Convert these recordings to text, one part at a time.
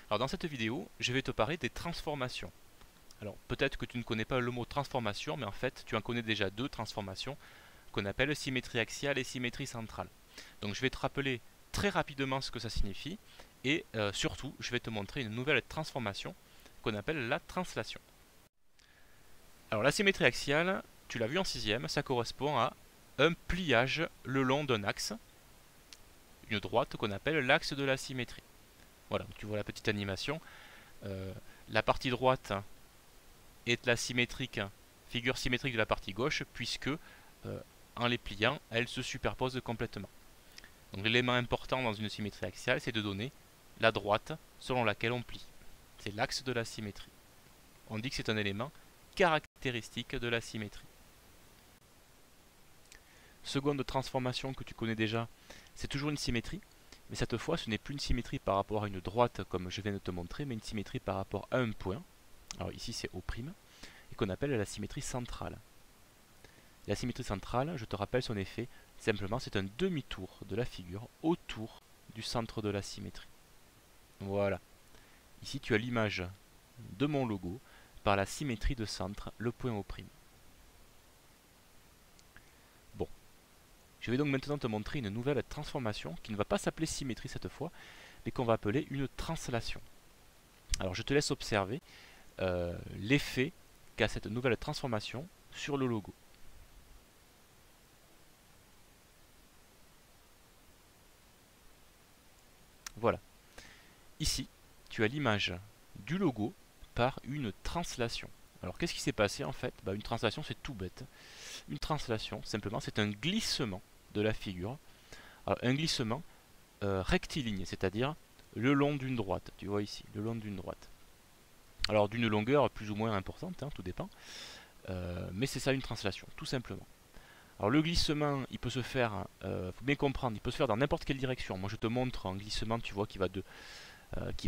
Alors dans cette vidéo, je vais te parler des transformations. Alors peut-être que tu ne connais pas le mot transformation, mais en fait tu en connais déjà deux transformations qu'on appelle symétrie axiale et symétrie centrale. Donc je vais te rappeler très rapidement ce que ça signifie et surtout je vais te montrer une nouvelle transformation qu'on appelle la translation. Alors la symétrie axiale, tu l'as vu en sixième, ça correspond à un pliage le long d'un axe, une droite qu'on appelle l'axe de la symétrie. Voilà, donc tu vois la petite animation. La partie droite est la figure symétrique de la partie gauche, puisque en les pliant, elle se superpose complètement. Donc l'élément important dans une symétrie axiale, c'est de donner la droite selon laquelle on plie. C'est l'axe de la symétrie. On dit que c'est un élément caractéristique de la symétrie. Seconde transformation que tu connais déjà, c'est toujours une symétrie, mais cette fois ce n'est plus une symétrie par rapport à une droite comme je viens de te montrer, mais une symétrie par rapport à un point. Alors ici c'est O', et qu'on appelle la symétrie centrale. La symétrie centrale, je te rappelle son effet, simplement c'est un demi-tour de la figure autour du centre de la symétrie. Voilà. Ici tu as l'image de mon logo par la symétrie de centre, le point O'. Bon. Je vais donc maintenant te montrer une nouvelle transformation qui ne va pas s'appeler symétrie cette fois, mais qu'on va appeler une translation. Alors je te laisse observer l'effet qu'a cette nouvelle transformation sur le logo. Voilà. Ici, tu as l'image du logo par une translation. Alors qu'est-ce qui s'est passé en fait? Une translation c'est tout bête. Une translation, simplement, c'est un glissement de la figure. Alors, un glissement rectiligne, c'est-à-dire le long d'une droite. Tu vois ici, le long d'une droite. Alors d'une longueur plus ou moins importante, hein, tout dépend. Mais c'est ça une translation, tout simplement. Alors le glissement, il peut se faire, faut bien comprendre, il peut se faire dans n'importe quelle direction. Moi je te montre un glissement, tu vois, qui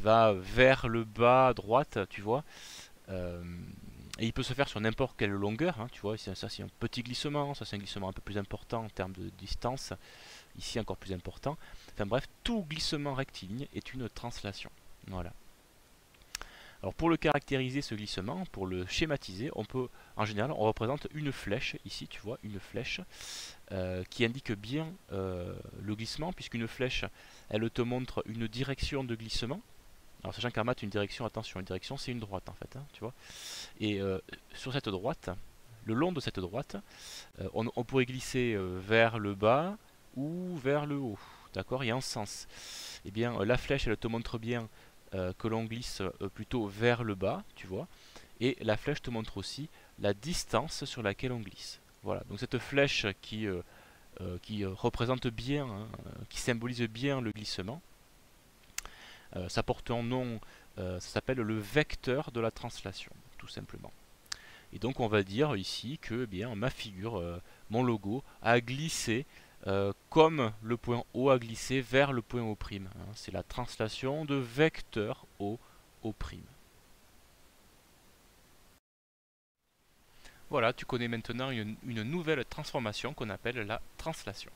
va vers le bas à droite, tu vois. Et il peut se faire sur n'importe quelle longueur, hein, tu vois. Ça c'est un petit glissement, ça c'est un glissement un peu plus important en termes de distance. Ici encore plus important. Enfin bref, tout glissement rectiligne est une translation. Voilà. Alors pour le caractériser ce glissement, pour le schématiser, on peut, en général, on représente une flèche, ici tu vois, une flèche, qui indique bien le glissement, puisqu'une flèche, elle te montre une direction de glissement. Alors sachant qu'en maths, une direction, attention, une direction c'est une droite en fait, hein, tu vois. Et sur cette droite, le long de cette droite, on pourrait glisser vers le bas ou vers le haut, d'accord, et en sens. Eh bien, la flèche, elle te montre bien que l'on glisse plutôt vers le bas, tu vois, et la flèche te montre aussi la distance sur laquelle on glisse. Voilà, donc cette flèche qui représente bien, hein, qui symbolise bien le glissement, ça porte un nom, ça s'appelle le vecteur de la translation, tout simplement. Et donc on va dire ici que bien ma figure, mon logo, a glissé comme le point O a glissé vers le point O'. Hein. C'est la translation de vecteur O, O'. Voilà, tu connais maintenant une nouvelle transformation qu'on appelle la translation.